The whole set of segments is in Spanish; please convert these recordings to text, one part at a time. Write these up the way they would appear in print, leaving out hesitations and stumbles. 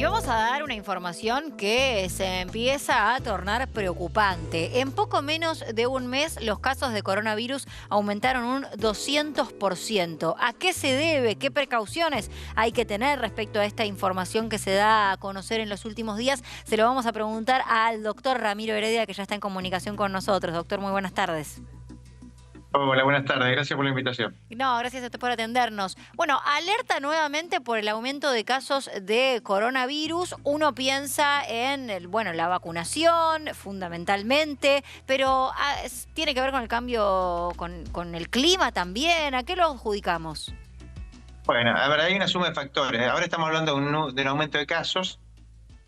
Y vamos a dar una información que se empieza a tornar preocupante. En poco menos de un mes, los casos de coronavirus aumentaron un 200%. ¿A qué se debe? ¿Qué precauciones hay que tener respecto a esta información que se da a conocer en los últimos días? Se lo vamos a preguntar al doctor Ramiro Heredia, que ya está en comunicación con nosotros. Doctor, muy buenas tardes. Hola, buenas tardes. Gracias por la invitación. No, gracias a usted por atendernos. Bueno, alerta nuevamente por el aumento de casos de coronavirus. Uno piensa en la vacunación, fundamentalmente, pero tiene que ver con el cambio, con el clima también. ¿A qué lo adjudicamos? Bueno, a ver, hay una suma de factores. Ahora estamos hablando de un aumento de casos,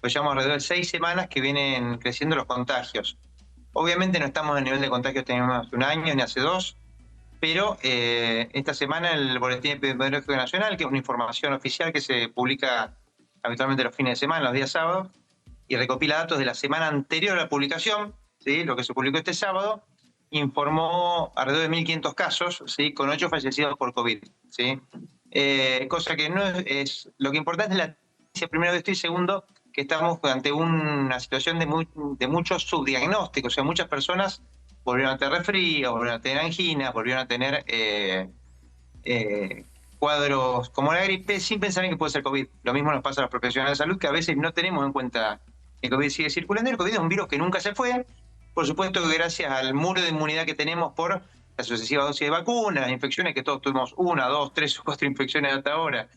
pues llevamos alrededor de 6 semanas que vienen creciendo los contagios. Obviamente no estamos en el nivel de contagios que teníamos hace un año ni hace dos, pero esta semana el Boletín Epidemiológico Nacional, que es una información oficial que se publica habitualmente los fines de semana, los días sábados, y recopila datos de la semana anterior a la publicación, ¿sí? Lo que se publicó este sábado, informó alrededor de 1.500 casos, ¿sí? Con 8 fallecidos por COVID, ¿sí? Cosa que no es... Lo que importa es la noticia, primero de esto, y segundo, que estamos ante una situación de muchos subdiagnósticos. O sea, muchas personas volvieron a tener resfrío, volvieron a tener angina, volvieron a tener cuadros como la gripe, sin pensar en que puede ser COVID. Lo mismo nos pasa a los profesionales de salud, que a veces no tenemos en cuenta que el COVID sigue circulando. El COVID es un virus que nunca se fue. Por supuesto que gracias al muro de inmunidad que tenemos por las sucesivas dosis de vacunas, las infecciones, que todos tuvimos 1, 2, 3 o 4 infecciones hasta ahora,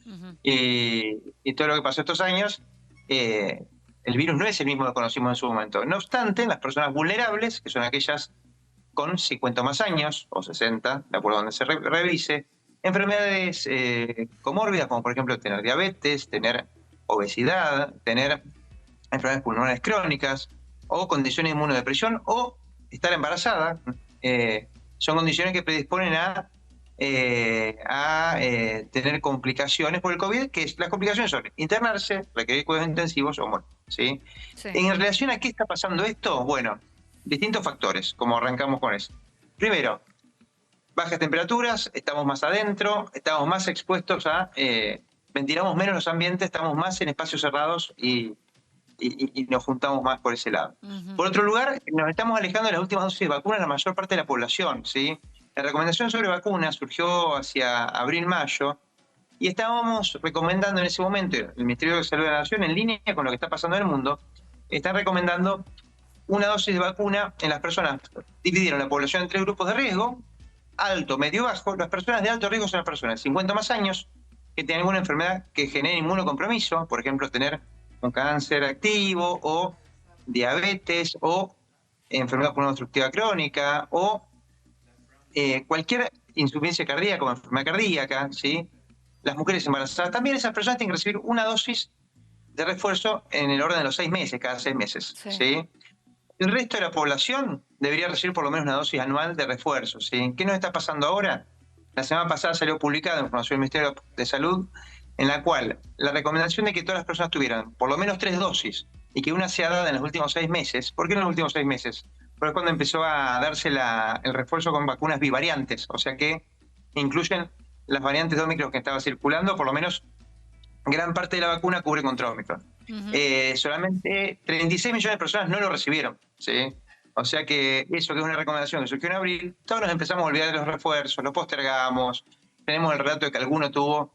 y todo lo que pasó estos años, el virus no es el mismo que conocimos en su momento. No obstante, las personas vulnerables, que son aquellas con 50 más años, o 60, de acuerdo a donde se revise, enfermedades comórbidas, como por ejemplo tener diabetes, tener obesidad, tener enfermedades pulmonares crónicas, o condiciones de inmunodepresión, o estar embarazada, son condiciones que predisponen a tener complicaciones por el COVID, que las complicaciones son internarse, requerir cuidados intensivos o morir, ¿sí? Sí. En relación a qué está pasando esto, bueno, distintos factores, como arrancamos con eso. Primero, bajas temperaturas, estamos más adentro, estamos más expuestos a... ventilamos menos los ambientes, estamos más en espacios cerrados y nos juntamos más por ese lado. Por otro lugar, nos estamos alejando de las últimas dosis de vacuna en la mayor parte de la población, ¿sí? La recomendación sobre vacunas surgió hacia abril-mayo y estábamos recomendando en ese momento, el Ministerio de Salud de la Nación, en línea con lo que está pasando en el mundo, están recomendando una dosis de vacuna en las personas. Dividieron la población en 3 grupos de riesgo: alto, medio, bajo. Las personas de alto riesgo son las personas de 50 más años que tienen alguna enfermedad que genere inmunocompromiso, por ejemplo, tener un cáncer activo o diabetes o enfermedad pulmonar obstructiva crónica o cualquier insuficiencia cardíaca como enfermedad cardíaca, ¿sí? Las mujeres embarazadas, también esas personas tienen que recibir una dosis de refuerzo en el orden de los 6 meses, cada 6 meses, ¿sí? El resto de la población debería recibir por lo menos una dosis anual de refuerzo, ¿sí? ¿Qué nos está pasando ahora? La semana pasada salió publicada información del Ministerio de Salud, en la cual la recomendación de que todas las personas tuvieran por lo menos 3 dosis y que una sea dada en los últimos 6 meses. ¿Por qué en los últimos 6 meses? Porque es cuando empezó a darse el refuerzo con vacunas bivariantes, o sea que incluyen las variantes de Omicron que estaba circulando. Por lo menos gran parte de la vacuna cubre contra Omicron. Solamente 36 millones de personas no lo recibieron, ¿sí? O sea que eso, que es una recomendación que surgió en abril, todos nos empezamos a olvidar de los refuerzos, los postergamos. Tenemos el relato de que alguno tuvo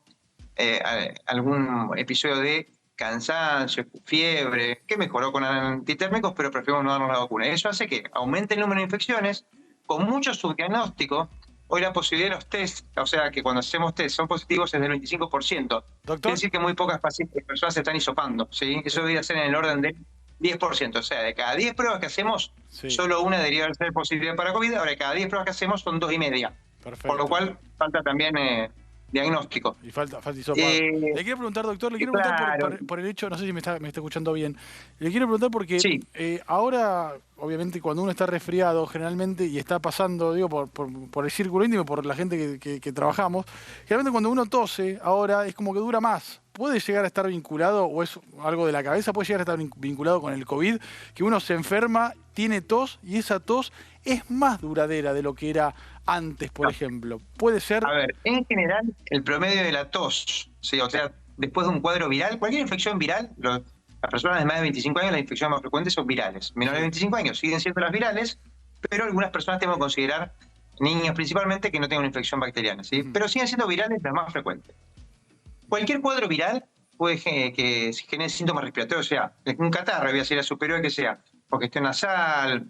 algún episodio de cansancio, fiebre, que mejoró con antitérmicos, pero preferimos no darnos la vacuna. Eso hace que aumente el número de infecciones, con mucho subdiagnóstico. Hoy la posibilidad de los test, o sea que cuando hacemos test son positivos, es del 25%. Doctor. Quiere decir que muy pocas personas se están hisopando, ¿sí? Eso debería ser en el orden del 10%. O sea, de cada 10 pruebas que hacemos, solo una debería ser positiva para COVID. Ahora, de cada 10 pruebas que hacemos son 2,5. Perfecto. Por lo cual, falta también diagnóstico. Y falta hisopado. Le quiero preguntar, doctor, preguntar por el hecho, no sé si me está escuchando bien. Le quiero preguntar porque ahora, obviamente, cuando uno está resfriado, generalmente, y está pasando, digo, por el círculo íntimo, por la gente que trabajamos, generalmente cuando uno tose, ahora es como que dura más. ¿Puede llegar a estar vinculado, o es algo de la cabeza, puede llegar a estar vinculado con el COVID, que uno se enferma, tiene tos, y esa tos es más duradera de lo que era antes, por ejemplo? ¿Puede ser? A ver, en general, el promedio de la tos, ¿sí? O sea, después de un cuadro viral. Cualquier infección viral, las personas de más de 25 años, las infecciones más frecuentes son virales. Menores de 25 años siguen siendo las virales, pero algunas personas tenemos que considerar, niños principalmente, que no tengan una infección bacteriana, ¿sí? Pero siguen siendo virales las más frecuentes. Cualquier cuadro viral puede que genere síntomas respiratorios, o sea, un catarro, voy a decir a superior que sea congestión nasal,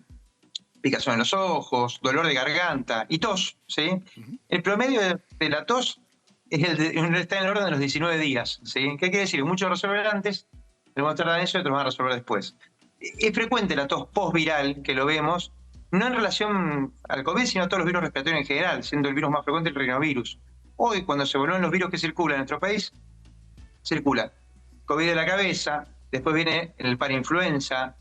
picazón en los ojos, dolor de garganta y tos, ¿sí? El promedio de la tos está en el orden de los 19 días, ¿sí? ¿Qué quiere decir? Muchos resuelven antes, algunos tardan eso y otros van a resolver después. Es frecuente la tos postviral, que lo vemos, no en relación al COVID, sino a todos los virus respiratorios en general, siendo el virus más frecuente el rinovirus. Hoy, cuando se evalúan los virus que circulan en nuestro país, circula COVID de la cabeza, después viene el parainfluenza,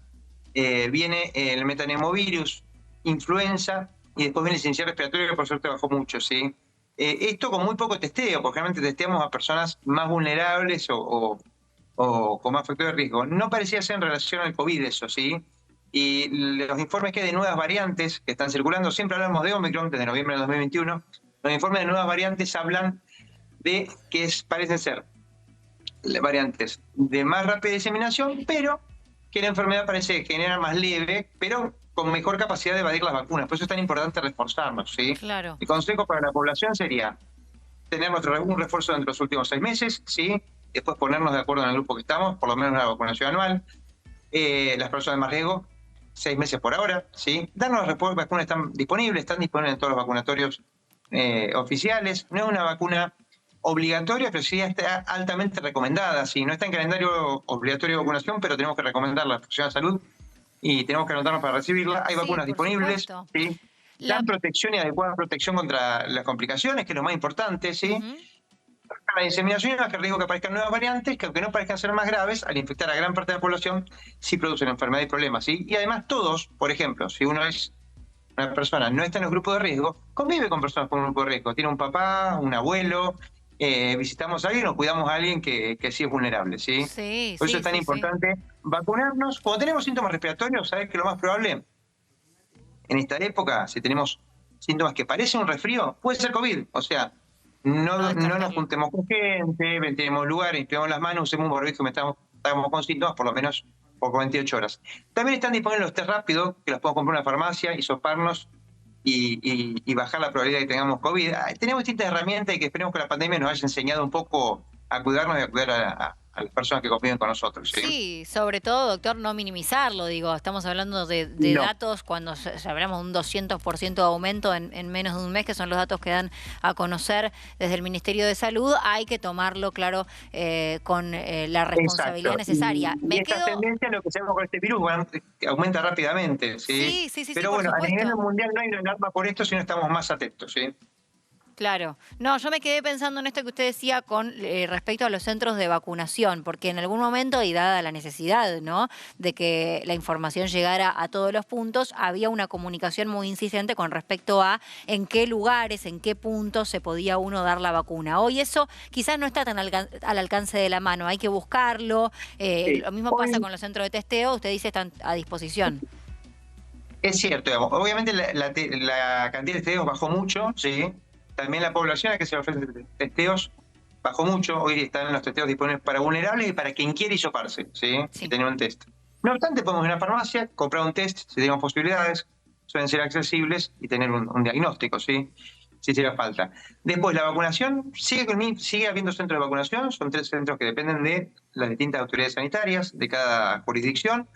viene el metanemovirus, influenza, y después viene el sincicial respiratorio, que por suerte bajó mucho, ¿sí? Esto con muy poco testeo, porque realmente testeamos a personas más vulnerables o con más factor de riesgo. No parecía ser en relación al COVID eso, ¿sí? Y los informes que hay de nuevas variantes que están circulando, siempre hablamos de Omicron desde noviembre de 2021, los informes de nuevas variantes hablan de que parecen ser variantes de más rápida diseminación, pero que la enfermedad parece generar más leve, pero con mejor capacidad de evadir las vacunas. Por eso es tan importante reforzarnos, ¿sí? Claro. El consejo para la población sería tener un refuerzo dentro de los últimos 6 meses, ¿sí? Después ponernos de acuerdo en el grupo que estamos, por lo menos una vacunación anual. Las personas de más riesgo, 6 meses por ahora, ¿sí? Darnos las vacunas están disponibles en todos los vacunatorios oficiales. No es una vacuna obligatoria, pero sí está altamente recomendada, ¿sí? No está en calendario obligatorio de vacunación, pero tenemos que recomendarla a la Secretaría de Salud y tenemos que anotarnos para recibirla. Hay vacunas disponibles, ¿sí? Dan protección y adecuada protección contra las complicaciones, que es lo más importante, ¿sí? La diseminación y el riesgo que aparezcan nuevas variantes, que aunque no parezcan ser más graves, al infectar a gran parte de la población, sí producen enfermedad y problemas, ¿sí? Y además todos, por ejemplo, si una persona no está en el grupo de riesgo, convive con personas con un grupo de riesgo. Tiene un papá, un abuelo, visitamos a alguien o cuidamos a alguien que sí es vulnerable, ¿sí? Por eso es tan importante vacunarnos. Cuando tenemos síntomas respiratorios, ¿sabes que lo más probable en esta época, si tenemos síntomas que parecen un resfrío, puede ser COVID? O sea, no nos juntemos con gente, ventilemos lugares, limpiemos las manos, usemos un barbijo y estamos con síntomas por lo menos por 48 horas. También están disponibles los test rápidos, que los podemos comprar en una farmacia, hisoparnos y bajar la probabilidad de que tengamos COVID. Tenemos distintas herramientas y que esperemos que la pandemia nos haya enseñado un poco a cuidarnos y a cuidar a las personas que conviven con nosotros. Sí, sobre todo, doctor, no minimizarlo, digo, estamos hablando de datos cuando hablamos de un 200% de aumento en menos de un mes, que son los datos que dan a conocer desde el Ministerio de Salud, hay que tomarlo, claro, con la responsabilidad necesaria. Esta tendencia, lo que sabemos con este virus, aumenta rápidamente, ¿sí? Pero bueno, a nivel mundial no hay una alarma por esto, sino estamos más atentos, ¿sí? Claro. No, yo me quedé pensando en esto que usted decía con respecto a los centros de vacunación, porque en algún momento, y dada la necesidad, ¿no?, de que la información llegara a todos los puntos, había una comunicación muy insistente con respecto a en qué lugares, en qué puntos se podía uno dar la vacuna. Hoy eso quizás no está tan al alcance de la mano, hay que buscarlo. Lo mismo pasa con los centros de testeo, usted dice están a disposición. Es cierto, digamos. Obviamente la cantidad de testeos bajó mucho, ¿sí? También la población a la que se le ofrecen testeos bajó mucho. Hoy están los testeos disponibles para vulnerables y para quien quiere hisoparse, ¿sí? Y tener un test. No obstante, podemos ir a una farmacia, comprar un test, si tenemos posibilidades, suelen ser accesibles y tener un diagnóstico, ¿sí? Si hiciera falta. Después, la vacunación, sigue habiendo centros de vacunación, son 3 centros que dependen de las distintas autoridades sanitarias de cada jurisdicción.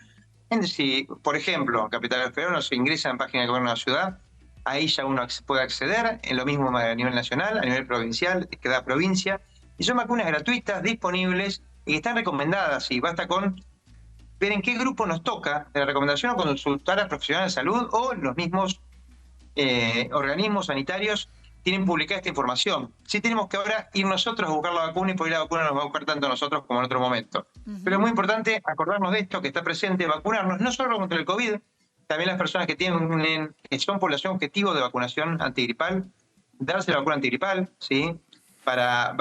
Si, por ejemplo, Capital Federal se ingresa en la página del gobierno de la ciudad, ahí ya uno puede acceder, en lo mismo a nivel nacional, a nivel provincial, de cada provincia, y son vacunas gratuitas, disponibles y que están recomendadas, y basta con ver en qué grupo nos toca de la recomendación o consultar a profesionales de salud o los mismos organismos sanitarios tienen publicada esta información. Sí tenemos que ahora ir nosotros a buscar la vacuna y por ahí la vacuna nos va a buscar tanto a nosotros como en otro momento. Pero es muy importante acordarnos de esto, que está presente, vacunarnos, no solo contra el COVID, también las personas que son población objetivo de vacunación antigripal, darse la vacuna antigripal, ¿sí? Para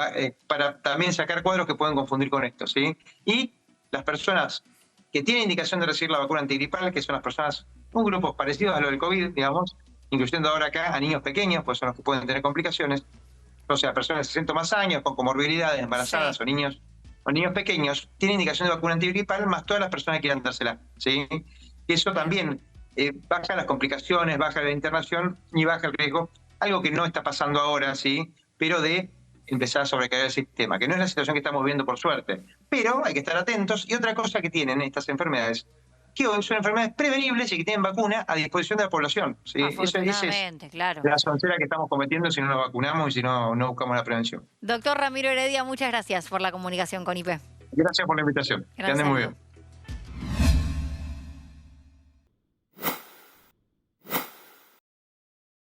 también sacar cuadros que pueden confundir con esto, ¿sí? Y las personas que tienen indicación de recibir la vacuna antigripal, que son las personas, un grupo parecido a lo del COVID, digamos, incluyendo ahora acá a niños pequeños, pues son los que pueden tener complicaciones, o sea, personas de 60 más años, con comorbilidades, embarazadas o niños los niños pequeños tienen indicación de vacuna antigripal, más todas las personas que quieran dársela, ¿sí? Eso también baja las complicaciones, baja la internación y baja el riesgo, algo que no está pasando ahora, ¿sí? Pero de empezar a sobrecargar el sistema, que no es la situación que estamos viendo por suerte. Pero hay que estar atentos. Y otra cosa que tienen estas enfermedades, que hoy son enfermedades prevenibles y que tienen vacuna a disposición de la población, ¿sí? Afortunadamente, claro. La soncera que estamos cometiendo si no nos vacunamos y si no buscamos la prevención. Doctor Ramiro Heredia, muchas gracias por la comunicación con IP. Gracias por la invitación. Que anden muy bien.